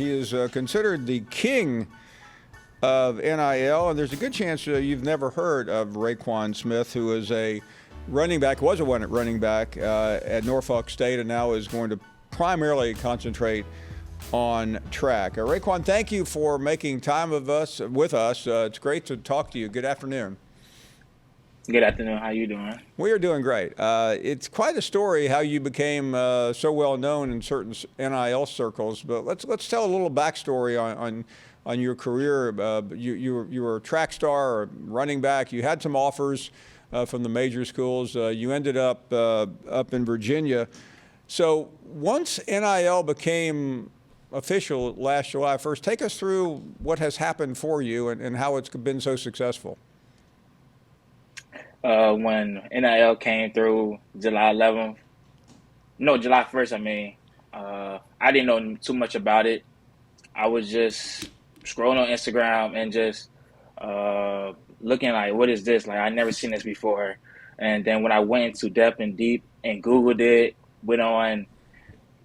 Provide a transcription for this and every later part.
He is considered the king of NIL, and there's a good chance you've never heard of Rayquan Smith, who is a running back, was a running back at Norfolk State, and now is going to primarily concentrate on track. Rayquan, thank you for making time with us. It's great to talk to you. Good afternoon. Good afternoon. How you doing? We are doing great. It's quite a story how you became so well known in certain NIL circles. But let's tell a little backstory on your career. You were a track star, or running back. You had some offers from the major schools. You ended up in Virginia. So once NIL became official last July 1st, take us through what has happened for you and how it's been so successful. When NIL came through July 11th, no, July 1st, I didn't know too much about it. I was just scrolling on Instagram and just looking like, what is this? Like, I never seen this before. And then when I went into depth and deep and Googled it, went on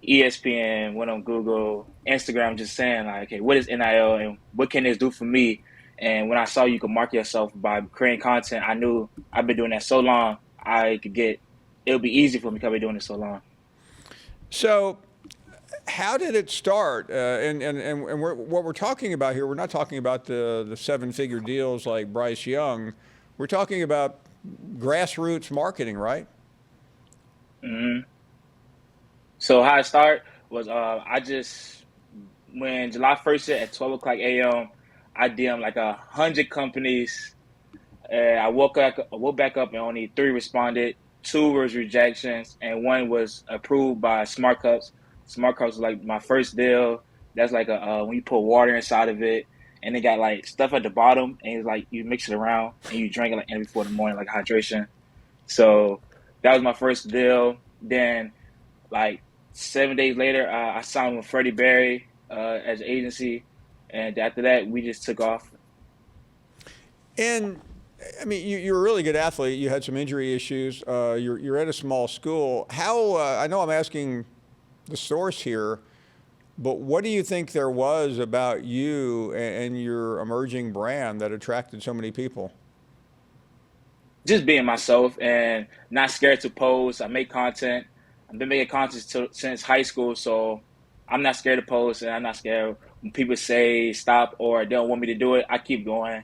ESPN, went on Google, Instagram, just saying like, okay, what is NIL and what can this do for me? And when I saw you could market yourself by creating content, I knew I've been doing that so long, it'll be easy for me because I've been doing it so long. So how did it start? What we're talking about here, we're not talking about the seven-figure deals like Bryce Young. We're talking about grassroots marketing, right? Mm-hmm. So how it started was when July 1st hit at 12 o'clock a.m., I DM'd like 100 companies. I woke back up and only 3 responded. 2 was rejections, and 1 was approved by Smart Cups. Smart Cups was like my first deal. That's like when you put water inside of it, and it got like stuff at the bottom, and it's like you mix it around and you drink it like before the morning, like hydration. So that was my first deal. Then like 7 days later, I signed with Freddie Berry as an agency. And after that, we just took off. And I mean, you're a really good athlete. You had some injury issues. You're at a small school. How? I know I'm asking the source here, but what do you think there was about you and your emerging brand that attracted so many people? Just being myself and not scared to post. I make content. I've been making content since high school, so I'm not scared to post, and I'm not scared when people say stop or they don't want me to do it. I keep going,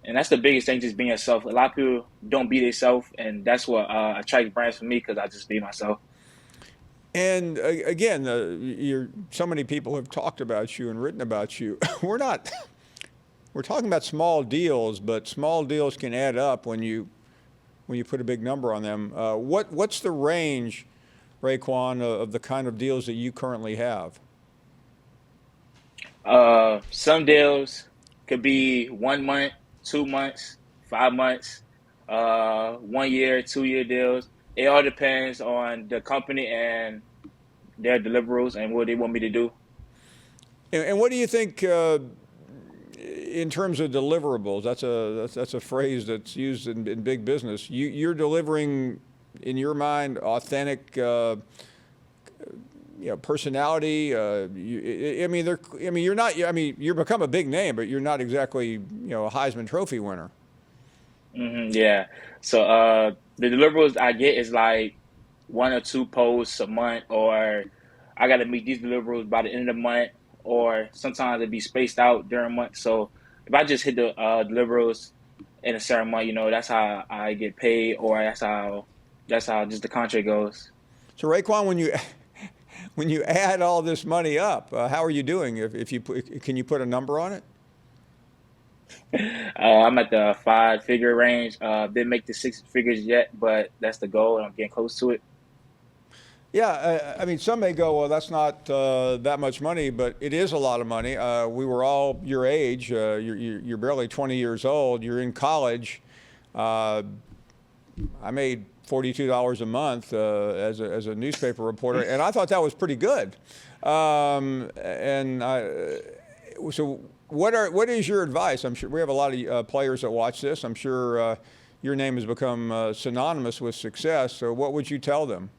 and that's the biggest thing, just being yourself. A lot of people don't be themselves, and that's what attracts brands for me because I just be myself. And again, so many people have talked about you and written about you. We're talking about small deals, but small deals can add up when you put a big number on them. What's the range, Rayquan, of the kind of deals that you currently have? Some deals could be 1 month, 2 months, 5 months, 1 year, 2 year deals. It all depends on the company and their deliverables and what they want me to do. And what do you think in terms of deliverables? That's a phrase that's used in big business. You're delivering, in your mind, authentic. Personality. You're not. You're become a big name, but you're not exactly, a Heisman Trophy winner. Mm-hmm, yeah. So the deliverables I get is like 1 or 2 posts a month, or I got to meet these deliverables by the end of the month, or sometimes it be spaced out during a month. So if I just hit the deliverables in a certain month, that's how I get paid, or that's how just the contract goes. So Rayquan, when you add all this money up, how are you doing? Can you put a number on it? I'm at the 5-figure range. Didn't make the 6 figures yet, but that's the goal, and I'm getting close to it. Yeah, some may go, well, that's not that much money, but it is a lot of money. We were all your age. You're barely 20 years old. You're in college. I made $42 a month as a newspaper reporter, and I thought that was pretty good. So what is your advice? I'm sure we have a lot of players that watch this. I'm sure your name has become synonymous with success. So what would you tell them?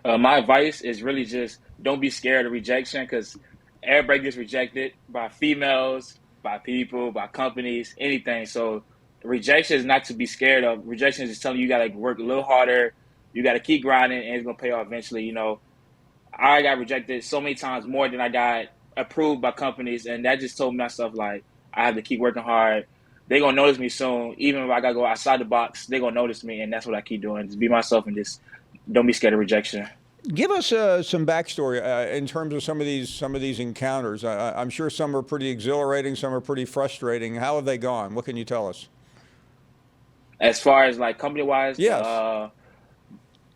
My advice is really just don't be scared of rejection, because everybody gets rejected by females, by people, by companies, anything. So rejection is not to be scared of. Rejection is just telling you got to work a little harder. You got to keep grinding, and it's gonna pay off eventually. I got rejected so many times more than I got approved by companies, and that just told myself like I have to keep working hard. They're gonna notice me soon. Even if I gotta go outside the box, they're gonna notice me, and that's what I keep doing. Just be myself and just don't be scared of rejection. Give us some backstory in terms of some of these encounters. I'm sure some are pretty exhilarating, some are pretty frustrating. How have they gone? What can you tell us? As far as like company wise, Yes.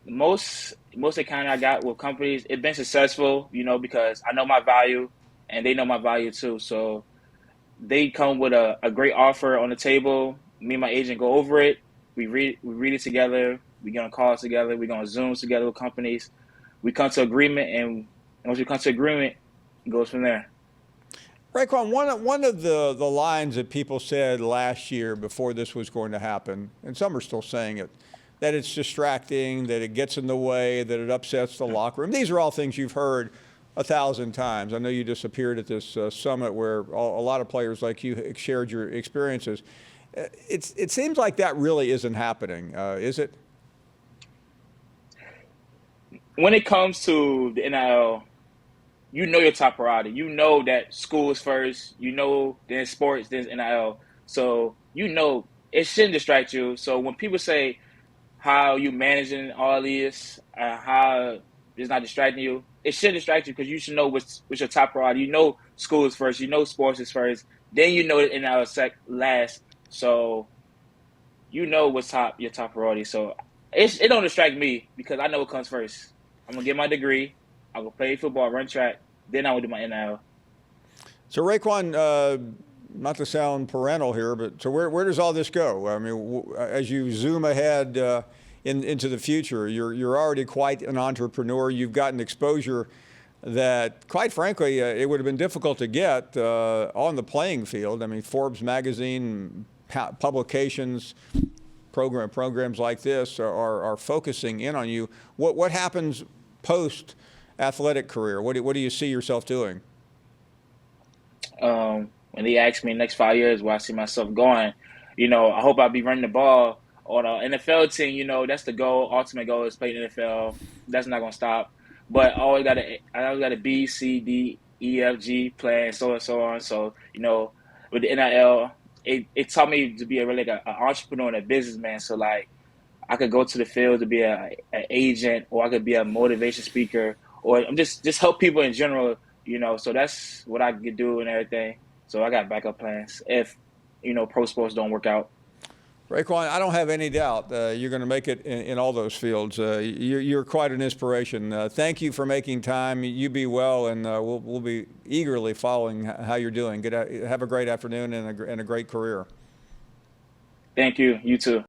most account I got with companies, it's been successful, because I know my value and they know my value too. So they come with a great offer on the table. Me and my agent go over it. We read it together. We get on calls together. We go on Zooms together with companies. We come to agreement, and once we come to agreement, it goes from there. Rayquan, one of the lines that people said last year before this was going to happen, and some are still saying it, that it's distracting, that it gets in the way, that it upsets the locker room. These are all things you've heard 1,000 times. I know you just appeared at this summit where a lot of players like you shared your experiences. It seems like that really isn't happening, is it? When it comes to the NIL, you know your top priority. You know that school is first. You know then sports, then NIL. So it shouldn't distract you. So when people say how you managing all this, how it's not distracting you, it should distract you because you should know what's your top priority. You know school is first. You know sports is first. Then you know NIL last. So you know what's your top priority. So it don't distract me because I know what comes first. I'm gonna get my degree. I'm gonna play football, run track. Then I will do my NIL. So Raekwon, not to sound parental here, but so where does all this go? I mean, as you zoom ahead into the future, you're already quite an entrepreneur. You've gotten exposure that, quite frankly, it would have been difficult to get on the playing field. I mean, Forbes magazine, publications, programs like this are focusing in on you. What happens post athletic career? What do you see yourself doing? When they ask me next 5 years where I see myself going, I hope I'll be running the ball on an NFL team. That's the goal. Ultimate goal is play in the NFL. That's not gonna stop. But I always got a B, C, D, E, F, G plan, so and so on. So with the NIL, it taught me to be really like an entrepreneur and a businessman. So like I could go to the field to be an agent, or I could be a motivation speaker, or I'm just help people in general. So that's what I could do and everything. So I got backup plans if pro sports don't work out. Rayquan, I don't have any doubt you're going to make it in all those fields. You're quite an inspiration. Thank you for making time. You be well, and we'll be eagerly following how you're doing. Have a great afternoon and a great career. Thank you. You too.